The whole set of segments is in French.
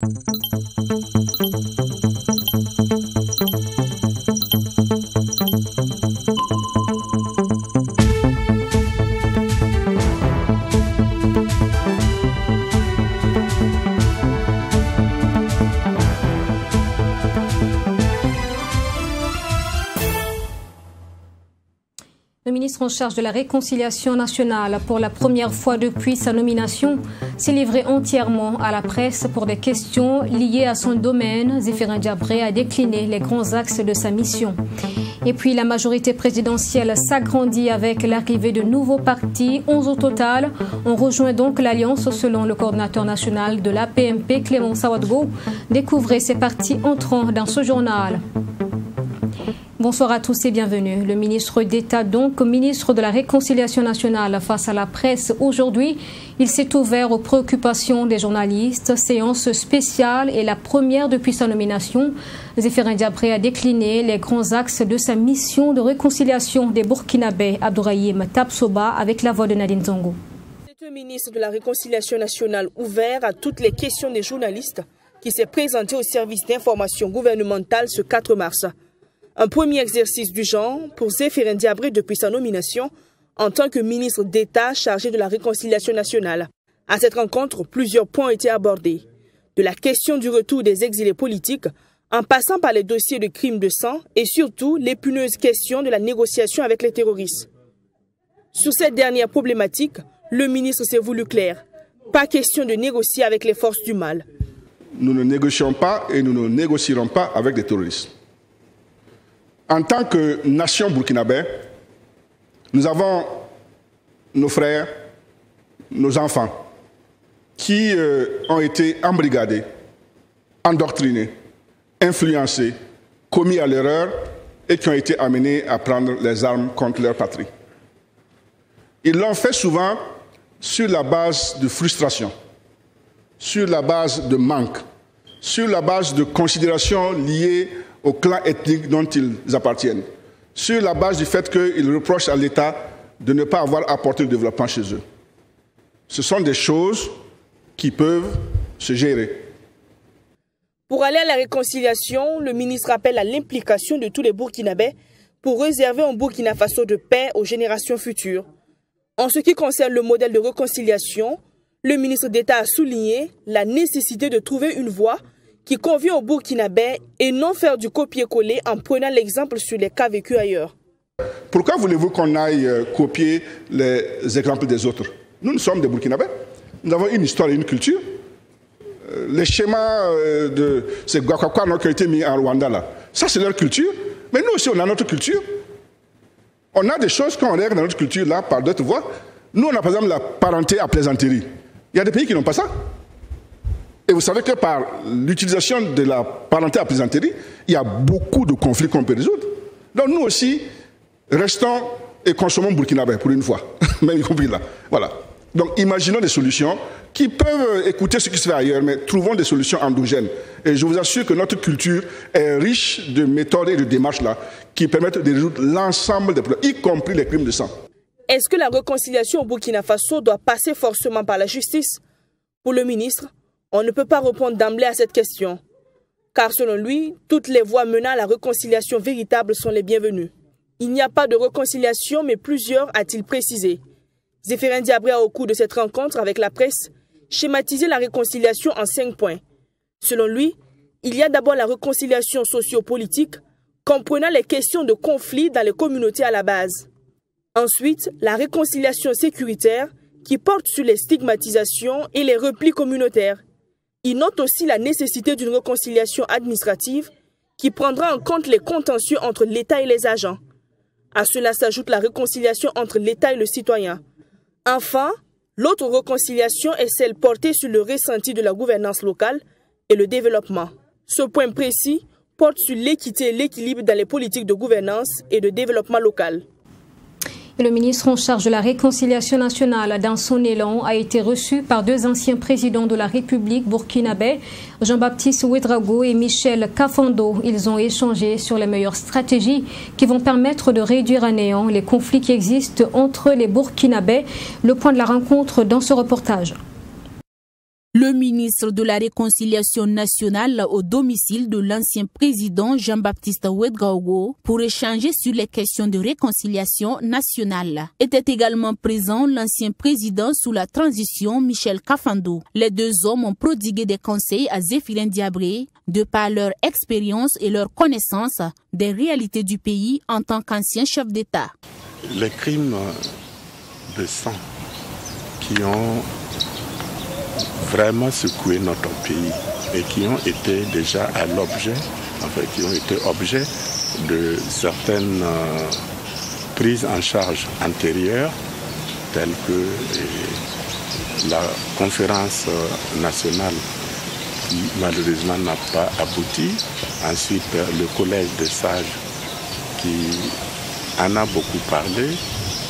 Le ministre en charge de la réconciliation nationale, pour la première fois depuis sa nomination, s'est livré entièrement à la presse pour des questions liées à son domaine. Zéphirin Diabré a décliné les grands axes de sa mission. Et puis la majorité présidentielle s'agrandit avec l'arrivée de nouveaux partis, 11 au total. On rejoint donc l'Alliance selon le coordinateur national de l'APMP, Clément Sawadgo. Découvrez ces partis entrants dans ce journal. Bonsoir à tous et bienvenue. Le ministre d'État, donc ministre de la Réconciliation nationale face à la presse aujourd'hui, il s'est ouvert aux préoccupations des journalistes. Séance spéciale et la première depuis sa nomination. Zéphirin Diabré a décliné les grands axes de sa mission de réconciliation des Burkinabés. Abdourahim Tabsoba avec la voix de Nadine Zongo. C'est un ministre de la Réconciliation nationale ouvert à toutes les questions des journalistes qui s'est présenté au service d'information gouvernementale ce 4 mars. Un premier exercice du genre pour Zéphirin Diabré depuis sa nomination en tant que ministre d'État chargé de la réconciliation nationale. À cette rencontre, plusieurs points ont été abordés. De la question du retour des exilés politiques, en passant par les dossiers de crimes de sang et surtout l'épineuse question de la négociation avec les terroristes. Sur cette dernière problématique, le ministre s'est voulu clair. Pas question de négocier avec les forces du mal. Nous ne négocions pas et nous ne négocierons pas avec les terroristes. En tant que nation burkinabé, nous avons nos frères, nos enfants qui ont été embrigadés, endoctrinés, influencés, commis à l'erreur et qui ont été amenés à prendre les armes contre leur patrie. Ils l'ont fait souvent sur la base de frustration, sur la base de manque, sur la base de considérations liées au clan ethnique dont ils appartiennent, sur la base du fait qu'ils reprochent à l'État de ne pas avoir apporté le développement chez eux. Ce sont des choses qui peuvent se gérer. Pour aller à la réconciliation, le ministre appelle à l'implication de tous les Burkinabés pour réserver un Burkina Faso de paix aux générations futures. En ce qui concerne le modèle de réconciliation, le ministre d'État a souligné la nécessité de trouver une voie qui convient aux Burkinabés et non faire du copier-coller en prenant l'exemple sur les cas vécus ailleurs. Pourquoi voulez-vous qu'on aille copier les exemples des autres? Nous sommes des Burkinabés. Nous avons une histoire et une culture. Les schémas de ces Guakwakwa qui ont été mis en Rwanda, là, ça c'est leur culture. Mais nous aussi, on a notre culture. On a des choses qu'on règle dans notre culture là par d'autres voies. Nous, on a par exemple la parenté à plaisanterie. Il y a des pays qui n'ont pas ça. Et vous savez que par l'utilisation de la parenté à plaisanterie, il y a beaucoup de conflits qu'on peut résoudre. Donc nous aussi, restons et consommons burkinabé pour une fois, même y compris là. Voilà. Donc imaginons des solutions qui peuvent écouter ce qui se fait ailleurs, mais trouvons des solutions endogènes. Et je vous assure que notre culture est riche de méthodes et de démarches là qui permettent de résoudre l'ensemble des problèmes, y compris les crimes de sang. Est-ce que la réconciliation au Burkina Faso doit passer forcément par la justice? Pour le ministre, on ne peut pas répondre d'emblée à cette question. Car selon lui, toutes les voies menant à la réconciliation véritable sont les bienvenues. Il n'y a pas de réconciliation, mais plusieurs, a-t-il précisé. Zéphirin Diabré a, au cours de cette rencontre avec la presse, schématisé la réconciliation en 5 points. Selon lui, il y a d'abord la réconciliation socio-politique, comprenant les questions de conflit dans les communautés à la base. Ensuite, la réconciliation sécuritaire, qui porte sur les stigmatisations et les replis communautaires. Il note aussi la nécessité d'une réconciliation administrative qui prendra en compte les contentieux entre l'État et les agents. À cela s'ajoute la réconciliation entre l'État et le citoyen. Enfin, l'autre réconciliation est celle portée sur le ressenti de la gouvernance locale et le développement. Ce point précis porte sur l'équité et l'équilibre dans les politiques de gouvernance et de développement local. Le ministre en charge de la réconciliation nationale, dans son élan, a été reçu par 2 anciens présidents de la République burkinabé, Jean-Baptiste Ouédraogo et Michel Kafando. Ils ont échangé sur les meilleures stratégies qui vont permettre de réduire à néant les conflits qui existent entre les Burkinabés. Le point de la rencontre dans ce reportage. Le ministre de la Réconciliation nationale au domicile de l'ancien président Jean-Baptiste Ouédraogo pour échanger sur les questions de réconciliation nationale. Était également présent l'ancien président sous la transition Michel Kafando. Les deux hommes ont prodigué des conseils à Zéphirin Diabré de par leur expérience et leur connaissance des réalités du pays en tant qu'ancien chef d'État. Les crimes de sang qui ont vraiment secoué notre pays et qui ont été déjà à l'objet, qui ont été objet de certaines prises en charge antérieures, telles que la conférence nationale qui malheureusement n'a pas abouti, ensuite le collège des sages qui en a beaucoup parlé,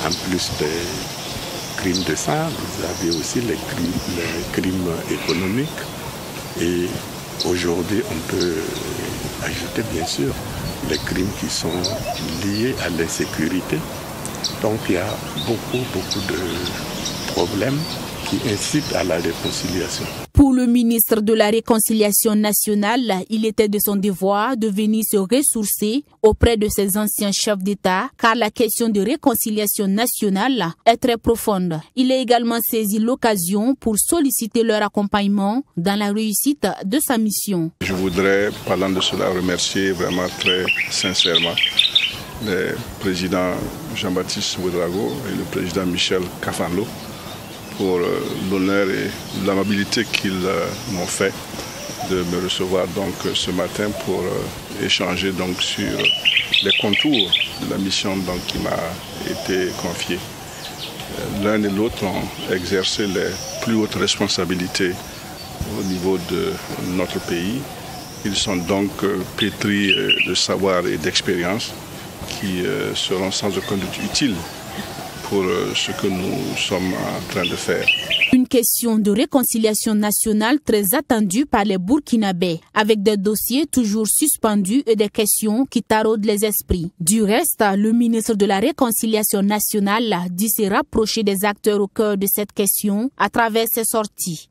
en plus des crimes de sang, vous avez aussi les crimes économiques et aujourd'hui on peut ajouter bien sûr les crimes qui sont liés à l'insécurité. Donc il y a beaucoup de problèmes qui incitent à la réconciliation. Pour le ministre de la Réconciliation nationale, il était de son devoir de venir se ressourcer auprès de ses anciens chefs d'État, car la question de réconciliation nationale est très profonde. Il a également saisi l'occasion pour solliciter leur accompagnement dans la réussite de sa mission. Je voudrais, parlant de cela, remercier vraiment très sincèrement le président Jean-Baptiste Ouédraogo et le président Michel Kafando pour l'honneur et l'amabilité qu'ils m'ont fait de me recevoir donc ce matin pour échanger donc sur les contours de la mission donc qui m'a été confiée. L'un et l'autre ont exercé les plus hautes responsabilités au niveau de notre pays. Ils sont donc pétris de savoir et d'expérience qui seront sans aucun doute utiles pour ce que nous sommes en train de faire. Une question de réconciliation nationale très attendue par les Burkinabés, avec des dossiers toujours suspendus et des questions qui taraudent les esprits. Du reste, le ministre de la Réconciliation nationale dit se rapprocher des acteurs au cœur de cette question à travers ses sorties.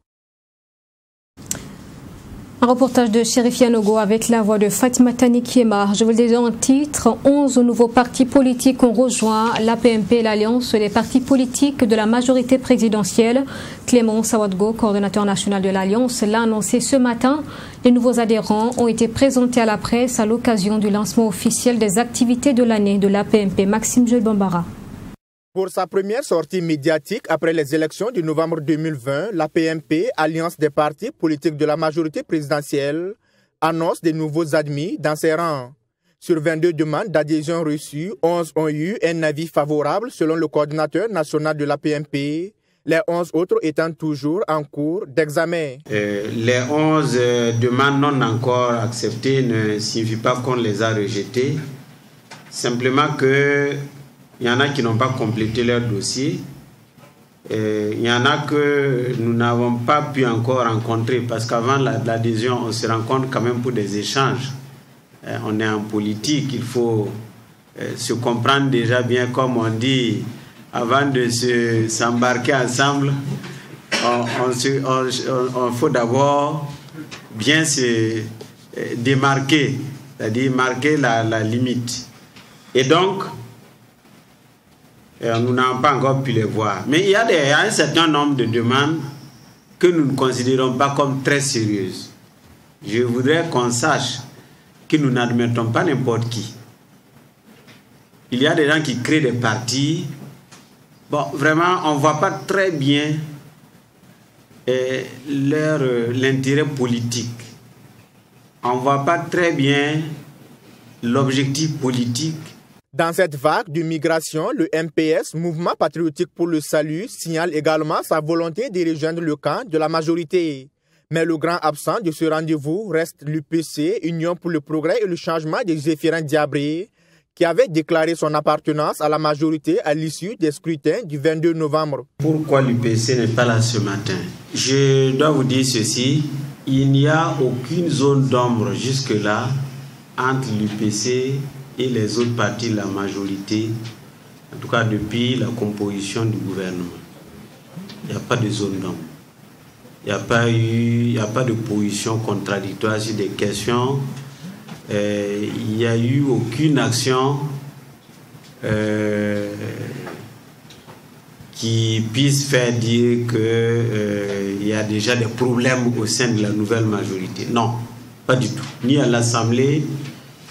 Un reportage de Chérif Yanogo avec la voix de Fatima Tani Kiema. Je vous le disais en titre, 11 nouveaux partis politiques ont rejoint l'APMP, l'Alliance des partis politiques de la majorité présidentielle. Clément Sawadgo, coordonnateur national de l'Alliance, l'a annoncé ce matin. Les nouveaux adhérents ont été présentés à la presse à l'occasion du lancement officiel des activités de l'année de l'APMP. Maxime Jules Bambara. Pour sa première sortie médiatique après les élections de novembre 2020, l'APMP, Alliance des partis politiques de la majorité présidentielle, annonce des nouveaux admis dans ses rangs. Sur 22 demandes d'adhésion reçues, 11 ont eu un avis favorable selon le coordinateur national de l'APMP, les 11 autres étant toujours en cours d'examen. Les 11 demandes non encore acceptées ne signifient pas qu'on les a rejetées, simplement que il y en a qui n'ont pas complété leur dossier. Il y en a que nous n'avons pas pu encore rencontrer parce qu'avant l'adhésion, on se rencontre quand même pour des échanges. On est en politique, il faut se comprendre déjà bien, comme on dit, avant de s'embarquer ensemble, il faut d'abord bien se démarquer, c'est-à-dire marquer la limite. Et donc, nous n'avons pas encore pu les voir. Mais il y a un certain nombre de demandes que nous ne considérons pas comme très sérieuses. Je voudrais qu'on sache que nous n'admettons pas n'importe qui. Il y a des gens qui créent des partis. Bon, vraiment, on ne voit pas très bien l'intérêt politique. On ne voit pas très bien l'objectif politique. Dans cette vague de migration, le MPS, Mouvement patriotique pour le salut, signale également sa volonté de rejoindre le camp de la majorité. Mais le grand absent de ce rendez-vous reste l'UPC, Union pour le progrès et le changement de Zéphirin Diabré, qui avait déclaré son appartenance à la majorité à l'issue des scrutins du 22 novembre. Pourquoi l'UPC n'est pas là ce matin? Je dois vous dire ceci, il n'y a aucune zone d'ombre jusque-là entre l'UPC et les autres partis de la majorité, en tout cas depuis la composition du gouvernement. Il n'y a pas de zone d'ombre. Il n'y a pas de position contradictoire sur des questions. Il n'y a eu aucune action qui puisse faire dire qu'il y a déjà des problèmes au sein de la nouvelle majorité. Non, pas du tout. Ni à l'Assemblée,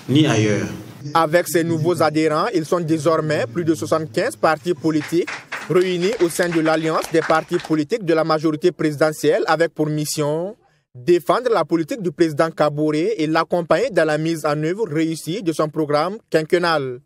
ni ailleurs. Avec ces nouveaux adhérents, ils sont désormais plus de 75 partis politiques réunis au sein de l'Alliance des partis politiques de la majorité présidentielle avec pour mission défendre la politique du président Kaboré et l'accompagner dans la mise en œuvre réussie de son programme quinquennal.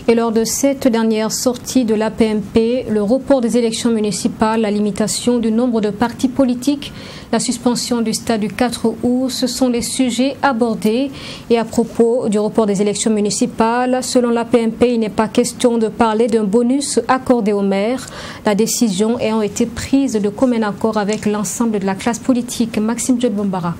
Et lors de cette dernière sortie de l'APMP, le report des élections municipales, la limitation du nombre de partis politiques, la suspension du stade du 4 août, ce sont les sujets abordés. Et à propos du report des élections municipales, selon l'APMP, il n'est pas question de parler d'un bonus accordé aux maires. La décision ayant été prise de commun accord avec l'ensemble de la classe politique. Maxime Djebambara.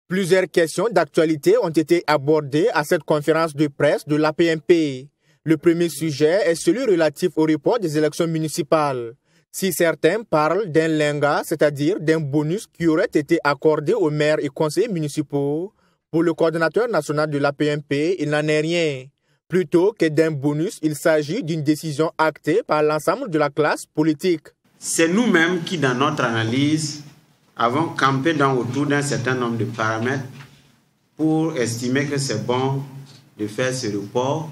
Plusieurs questions d'actualité ont été abordées à cette conférence de presse de l'APMP. Le premier sujet est celui relatif au report des élections municipales. Si certains parlent d'un lenga, c'est-à-dire d'un bonus qui aurait été accordé aux maires et conseillers municipaux, pour le coordonnateur national de l'APMP, il n'en est rien. Plutôt que d'un bonus, il s'agit d'une décision actée par l'ensemble de la classe politique. C'est nous-mêmes qui, dans notre analyse, avons campé autour d'un certain nombre de paramètres pour estimer que c'est bon de faire ce report.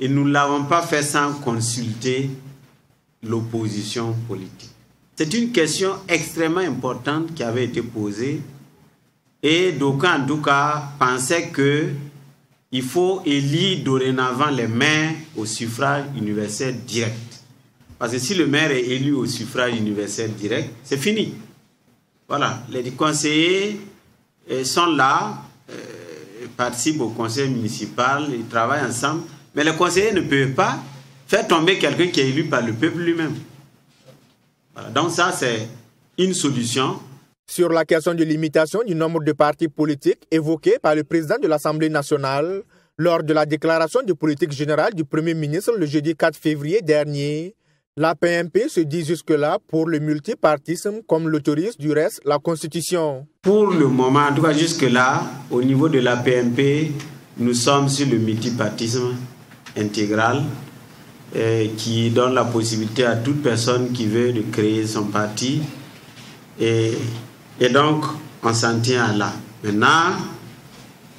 Et nous ne l'avons pas fait sans consulter l'opposition politique. C'est une question extrêmement importante qui avait été posée et d'aucuns, en tout cas, pensaient qu'il faut élire dorénavant les maires au suffrage universel direct. Parce que si le maire est élu au suffrage universel direct, c'est fini. Voilà, les conseillers sont là, participent au conseil municipal, ils travaillent ensemble. Mais les conseillers ne peuvent pas faire tomber quelqu'un qui est élu par le peuple lui-même. Voilà. Donc ça, c'est une solution. Sur la question de limitation du nombre de partis politiques évoquée par le président de l'Assemblée nationale lors de la déclaration de politique générale du Premier ministre le jeudi 4 février dernier, l'APMP se dit jusque-là pour le multipartisme comme l'autorise du reste la Constitution. Pour le moment, en tout cas jusque-là, au niveau de l'APMP, nous sommes sur le multipartisme intégral qui donne la possibilité à toute personne qui veut de créer son parti et donc on s'en tient à là. Maintenant,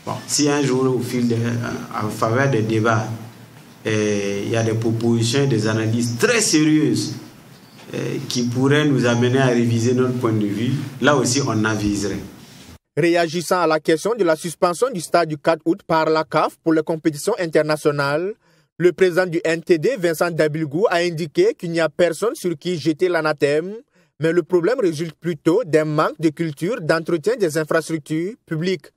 bon, si un jour en faveur des débats il y a des propositions et des analyses très sérieuses qui pourraient nous amener à réviser notre point de vue, là aussi on aviserait. Réagissant à la question de la suspension du stade du 4 août par la CAF pour les compétitions internationales, le président du NTD, Vincent Dabilgou, a indiqué qu'il n'y a personne sur qui jeter l'anathème, mais le problème résulte plutôt d'un manque de culture d'entretien des infrastructures publiques.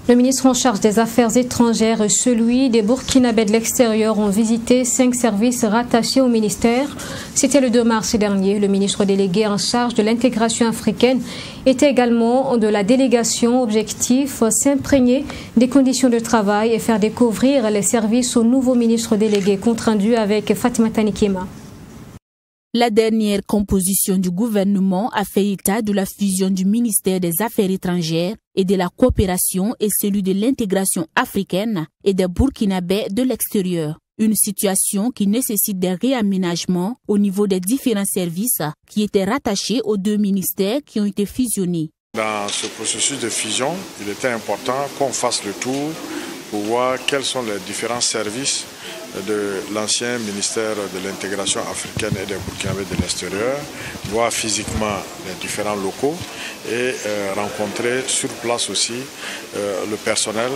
Le ministre en charge des Affaires étrangères et celui des Burkinabés de l'extérieur ont visité 5 services rattachés au ministère. C'était le 2 mars dernier. Le ministre délégué en charge de l'intégration africaine était également de la délégation. Objectif, s'imprégner des conditions de travail et faire découvrir les services au nouveau ministre délégué. Compte rendu avec Fatima Tanikima. La dernière composition du gouvernement a fait état de la fusion du ministère des Affaires étrangères et de la coopération et celui de l'intégration africaine et des Burkinabés de l'extérieur. Une situation qui nécessite des réaménagements au niveau des différents services qui étaient rattachés aux 2 ministères qui ont été fusionnés. Dans ce processus de fusion, il était important qu'on fasse le tour pour voir quels sont les différents services de l'ancien ministère de l'intégration africaine et des Burkinabés de l'extérieur, voir physiquement les différents locaux et rencontrer sur place aussi le personnel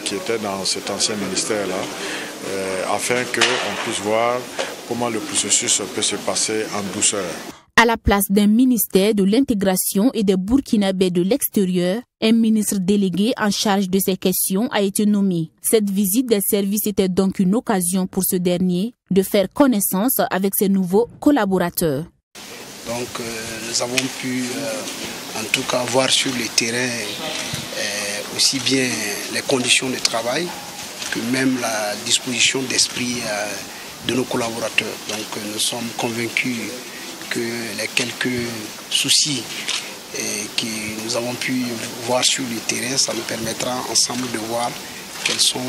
qui était dans cet ancien ministère-là, afin qu'on puisse voir comment le processus peut se passer en douceur. À la place d'un ministère de l'intégration et des Burkinabés de l'extérieur, un ministre délégué en charge de ces questions a été nommé. Cette visite des services était donc une occasion pour ce dernier de faire connaissance avec ses nouveaux collaborateurs. Donc nous avons pu en tout cas voir sur le terrain aussi bien les conditions de travail que même la disposition d'esprit de nos collaborateurs. Donc nous sommes convaincus que les quelques soucis que nous avons pu voir sur le terrain, ça nous permettra ensemble de voir quelles sont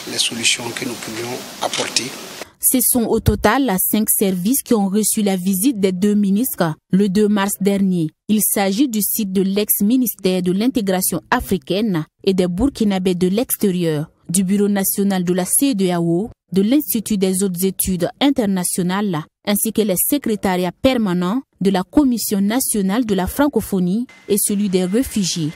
les solutions que nous pourrions apporter. Ce sont au total 5 services qui ont reçu la visite des 2 ministres le 2 mars dernier. Il s'agit du site de l'ex-ministère de l'intégration africaine et des Burkinabés de l'extérieur, du Bureau national de la CEDEAO, de l'Institut des hautes études internationales, ainsi que les secrétariats permanents de la Commission nationale de la francophonie et celui des réfugiés.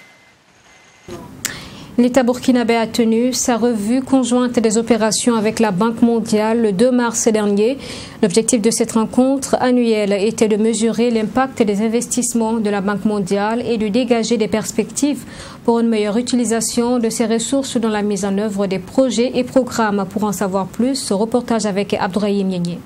L'État burkinabé a tenu sa revue conjointe des opérations avec la Banque mondiale le 2 mars dernier. L'objectif de cette rencontre annuelle était de mesurer l'impact des investissements de la Banque mondiale et de dégager des perspectives pour une meilleure utilisation de ces ressources dans la mise en œuvre des projets et programmes. Pour en savoir plus, reportage avec Abdourahim Niénié.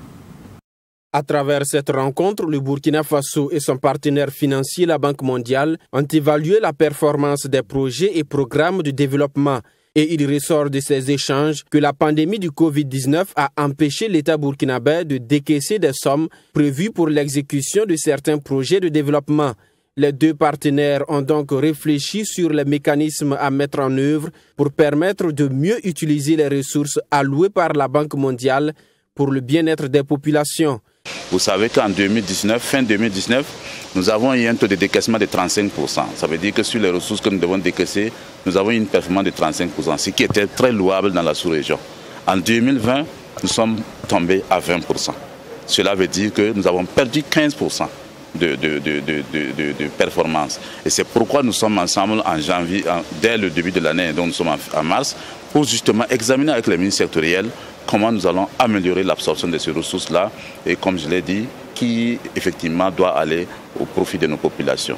À travers cette rencontre, le Burkina Faso et son partenaire financier, la Banque mondiale, ont évalué la performance des projets et programmes de développement. Et il ressort de ces échanges que la pandémie du Covid-19 a empêché l'État burkinabé de décaisser des sommes prévues pour l'exécution de certains projets de développement. Les 2 partenaires ont donc réfléchi sur les mécanismes à mettre en œuvre pour permettre de mieux utiliser les ressources allouées par la Banque mondiale pour le bien-être des populations. Vous savez qu'en 2019, fin 2019, nous avons eu un taux de décaissement de 35%. Ça veut dire que sur les ressources que nous devons décaisser, nous avons eu une performance de 35%, ce qui était très louable dans la sous-région. En 2020, nous sommes tombés à 20%. Cela veut dire que nous avons perdu 15% de performance. Et c'est pourquoi nous sommes ensemble en janvier, dès le début de l'année, donc nous sommes en mars, pour justement examiner avec les ministres sectoriels comment nous allons améliorer l'absorption de ces ressources-là et, comme je l'ai dit, qui effectivement doit aller au profit de nos populations.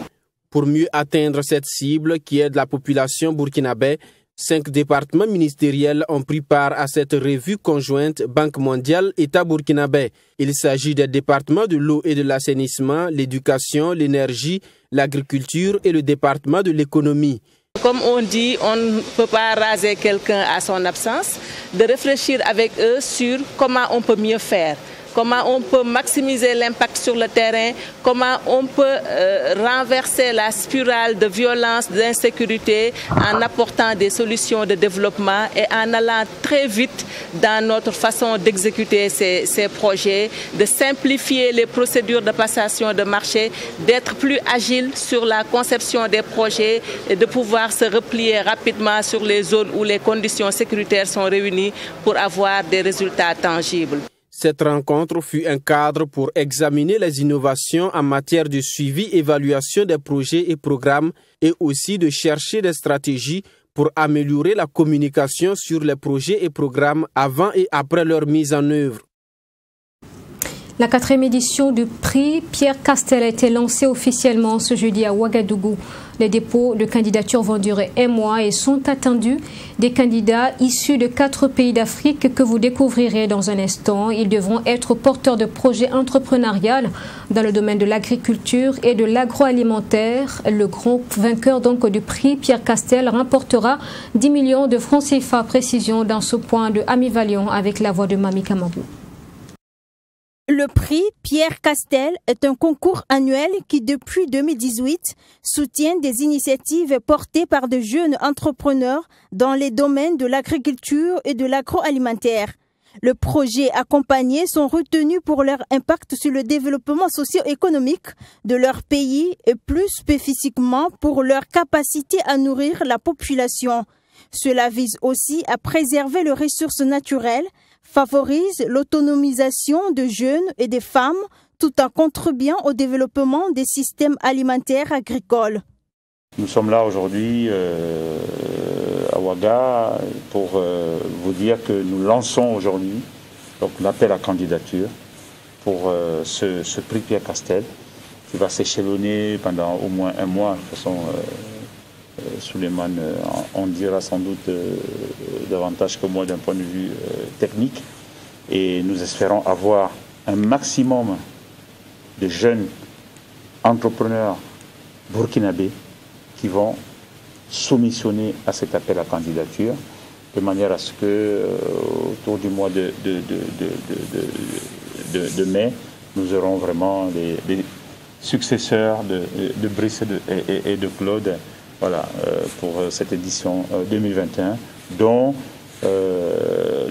Pour mieux atteindre cette cible qui est de la population burkinabé, 5 départements ministériels ont pris part à cette revue conjointe Banque mondiale État burkinabé. Il s'agit des départements de l'eau et de l'assainissement, l'éducation, l'énergie, l'agriculture et le département de l'économie. Comme on dit, on ne peut pas raser quelqu'un à son absence, de réfléchir avec eux sur comment on peut mieux faire, comment on peut maximiser l'impact sur le terrain, comment on peut renverser la spirale de violence, d'insécurité en apportant des solutions de développement et en allant très vite dans notre façon d'exécuter ces projets, de simplifier les procédures de passation de marché, d'être plus agile sur la conception des projets et de pouvoir se replier rapidement sur les zones où les conditions sécuritaires sont réunies pour avoir des résultats tangibles. Cette rencontre fut un cadre pour examiner les innovations en matière de suivi, évaluation des projets et programmes et aussi de chercher des stratégies pour améliorer la communication sur les projets et programmes avant et après leur mise en œuvre. La 4e édition du prix Pierre Castel a été lancée officiellement ce jeudi à Ouagadougou. Les dépôts de candidatures vont durer 1 mois et sont attendus des candidats issus de 4 pays d'Afrique que vous découvrirez dans un instant. Ils devront être porteurs de projets entrepreneuriaux dans le domaine de l'agriculture et de l'agroalimentaire. Le grand vainqueur donc du prix Pierre Castel remportera 10 millions de francs CFA. Précision dans ce point de Ami Valion avec la voix de Mami Kamabou. Le prix Pierre Castel est un concours annuel qui, depuis 2018, soutient des initiatives portées par de jeunes entrepreneurs dans les domaines de l'agriculture et de l'agroalimentaire. Le projet accompagnés sont retenus pour leur impact sur le développement socio-économique de leur pays et plus spécifiquement pour leur capacité à nourrir la population. Cela vise aussi à préserver les ressources naturelles, favorise l'autonomisation de jeunes et des femmes tout en contribuant au développement des systèmes alimentaires agricoles. Nous sommes là aujourd'hui à Ouaga pour vous dire que nous lançons aujourd'hui l'appel à candidature pour ce prix Pierre Castel qui va s'échelonner pendant au moins 1 mois. De toute façon, Souleymane en dira sans doute davantage que moi d'un point de vue technique. Et nous espérons avoir un maximum de jeunes entrepreneurs burkinabés qui vont soumissionner à cet appel à candidature de manière à ce que autour du mois de mai, nous aurons vraiment les successeurs de Brice et de Claude, voilà, pour cette édition 2021, dont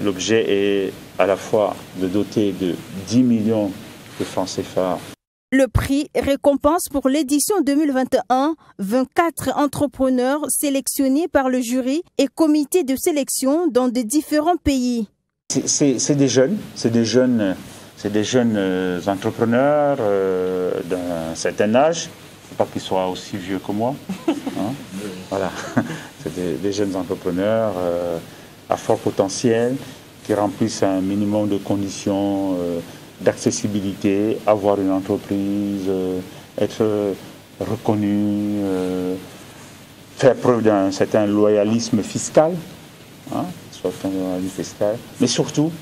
l'objet est à la fois de doter de 10 millions de francs CFA. Le prix récompense pour l'édition 2021 24 entrepreneurs sélectionnés par le jury et comité de sélection dans de différents pays. C'est des jeunes entrepreneurs d'un certain âge. Il ne faut pas qu'ils soient aussi vieux que moi. Hein. Voilà. C'est des jeunes entrepreneurs à fort potentiel qui remplissent un minimum de conditions d'accessibilité, avoir une entreprise, être reconnu, faire preuve d'un certain loyalisme fiscal, hein, mais surtout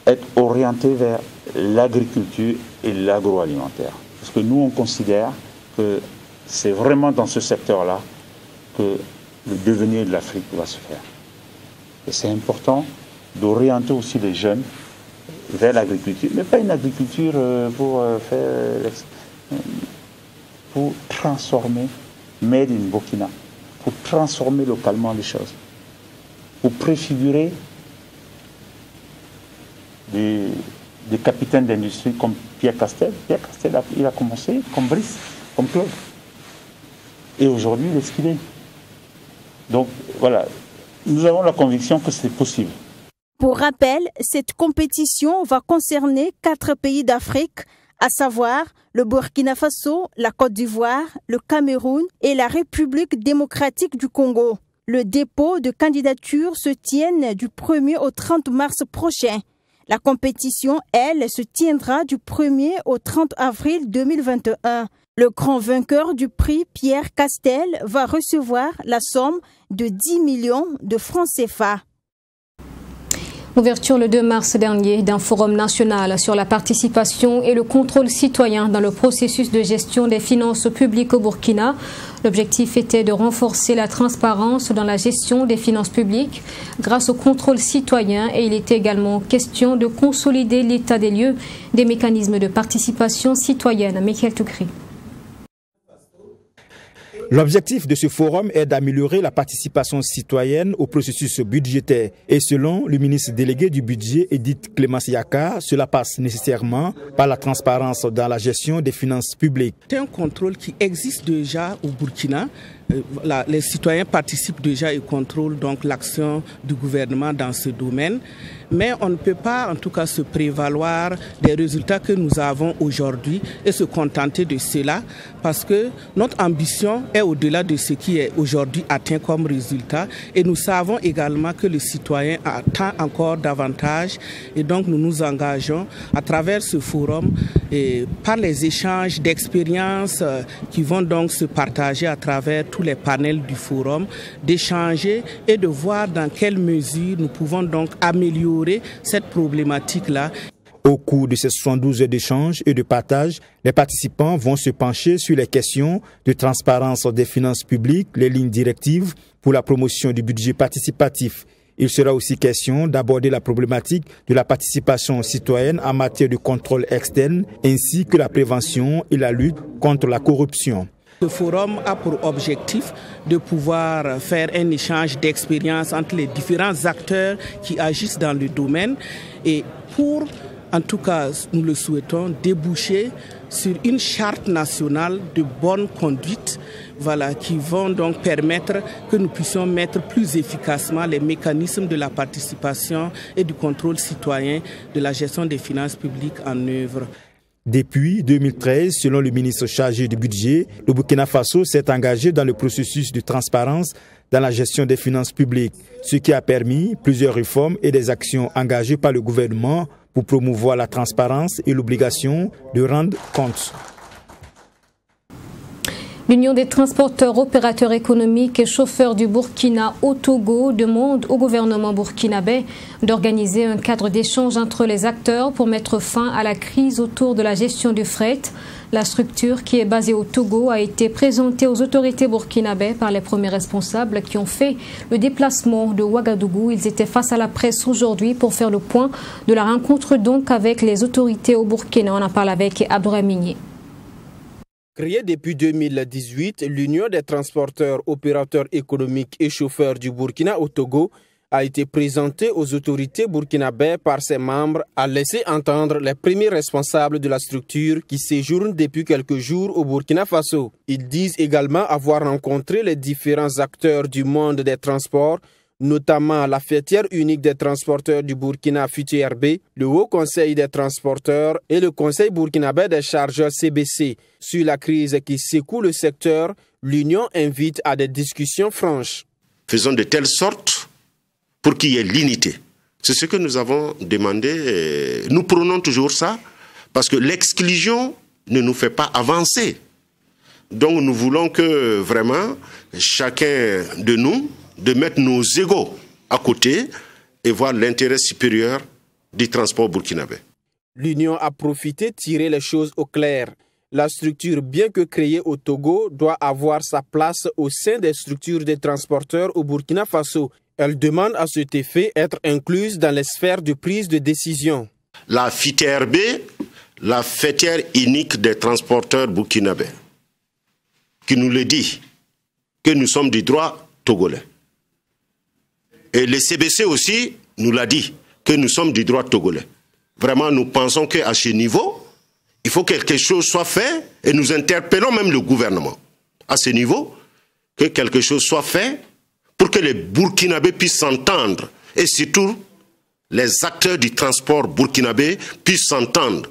être orienté vers l'agriculture et l'agroalimentaire. Parce que nous, on considère que c'est vraiment dans ce secteur-là que le devenir de l'Afrique va se faire. Et c'est important d'orienter aussi les jeunes vers l'agriculture, mais pas une agriculture pour transformer Made in Burkina, pour transformer localement les choses, pour préfigurer des capitaines d'industrie comme Pierre Castel. Pierre Castel, il a commencé comme Brice, comme Claude. Et aujourd'hui, il est ce qu'il est. Donc voilà, nous avons la conviction que c'est possible. Pour rappel, cette compétition va concerner 4 pays d'Afrique, à savoir le Burkina Faso, la Côte d'Ivoire, le Cameroun et la République démocratique du Congo. Le dépôt de candidature se tient du 1er au 30 mars prochain. La compétition, elle, se tiendra du 1er au 30 avril 2021. Le grand vainqueur du prix, Pierre Castel, va recevoir la somme de 10 millions de francs CFA. Ouverture le 2 mars dernier d'un forum national sur la participation et le contrôle citoyen dans le processus de gestion des finances publiques au Burkina. L'objectif était de renforcer la transparence dans la gestion des finances publiques grâce au contrôle citoyen et il était également question de consolider l'état des lieux des mécanismes de participation citoyenne. Michael Toukri. L'objectif de ce forum est d'améliorer la participation citoyenne au processus budgétaire. Et selon le ministre délégué du budget, Edith Clémence Yaka, cela passe nécessairement par la transparence dans la gestion des finances publiques. C'est un contrôle qui existe déjà au Burkina. Les citoyens participent déjà et contrôlent donc l'action du gouvernement dans ce domaine. Mais on ne peut pas en tout cas se prévaloir des résultats que nous avons aujourd'hui et se contenter de cela parce que notre ambition est au-delà de ce qui est aujourd'hui atteint comme résultat et nous savons également que le citoyen attend encore davantage et donc nous nous engageons à travers ce forum et par les échanges d'expériences qui vont donc se partager à travers tous les panels du forum, d'échanger et de voir dans quelle mesure nous pouvons donc améliorer cette problématique-là. Au cours de ces 72 heures d'échange et de partage, les participants vont se pencher sur les questions de transparence des finances publiques, les lignes directives pour la promotion du budget participatif. Il sera aussi question d'aborder la problématique de la participation citoyenne en matière de contrôle externe, ainsi que la prévention et la lutte contre la corruption. Ce forum a pour objectif de pouvoir faire un échange d'expériences entre les différents acteurs qui agissent dans le domaine et pour, en tout cas, nous le souhaitons, déboucher sur une charte nationale de bonne conduite, voilà, qui vont donc permettre que nous puissions mettre plus efficacement les mécanismes de la participation et du contrôle citoyen de la gestion des finances publiques en œuvre. Depuis 2013, selon le ministre chargé du budget, le Burkina Faso s'est engagé dans le processus de transparence dans la gestion des finances publiques, ce qui a permis plusieurs réformes et des actions engagées par le gouvernement pour promouvoir la transparence et l'obligation de rendre compte. L'Union des transporteurs, opérateurs économiques et chauffeurs du Burkina au Togo demande au gouvernement burkinabé d'organiser un cadre d'échange entre les acteurs pour mettre fin à la crise autour de la gestion du fret. La structure, qui est basée au Togo, a été présentée aux autorités burkinabées par les premiers responsables qui ont fait le déplacement de Ouagadougou. Ils étaient face à la presse aujourd'hui pour faire le point de la rencontre donc avec les autorités au Burkina. On en parle avec Abdourahmini. Créée depuis 2018, l'Union des transporteurs, opérateurs économiques et chauffeurs du Burkina au Togo a été présentée aux autorités burkinabées par ses membres, a laissé entendre les premiers responsables de la structure qui séjournent depuis quelques jours au Burkina Faso. Ils disent également avoir rencontré les différents acteurs du monde des transports, notamment la fêtière unique des transporteurs du Burkina FUTRB, le Haut Conseil des transporteurs et le Conseil burkinabé des chargeurs CBC. Sur la crise qui secoue le secteur, l'Union invite à des discussions franches. Faisons de telle sorte pour qu'il y ait l'unité. C'est ce que nous avons demandé. Nous prenons toujours ça parce que l'exclusion ne nous fait pas avancer. Donc nous voulons que vraiment chacun de nous de mettre nos égos à côté et voir l'intérêt supérieur du transport burkinabé. L'Union a profité de tirer les choses au clair. La structure, bien que créée au Togo, doit avoir sa place au sein des structures des transporteurs au Burkina Faso. Elle demande à cet effet être incluse dans les sphères de prise de décision. La FITRB, la fêtière unique des transporteurs burkinabés, qui nous le dit que nous sommes du droit togolais. Et le CBC aussi nous l'a dit, que nous sommes du droit togolais. Vraiment, nous pensons qu'à ce niveau, il faut que quelque chose soit fait et nous interpellons même le gouvernement. À ce niveau, que quelque chose soit fait pour que les Burkinabés puissent s'entendre et surtout les acteurs du transport burkinabé puissent s'entendre.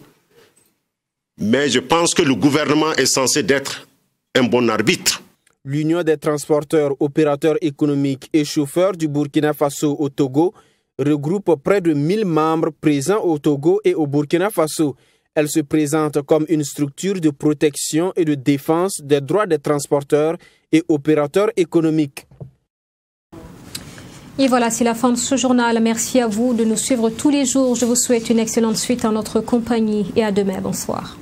Mais je pense que le gouvernement est censé être un bon arbitre. L'Union des transporteurs, opérateurs économiques et chauffeurs du Burkina Faso au Togo regroupe près de 1000 membres présents au Togo et au Burkina Faso. Elle se présente comme une structure de protection et de défense des droits des transporteurs et opérateurs économiques. Et voilà, c'est la fin de ce journal. Merci à vous de nous suivre tous les jours. Je vous souhaite une excellente suite en notre compagnie et à demain. Bonsoir.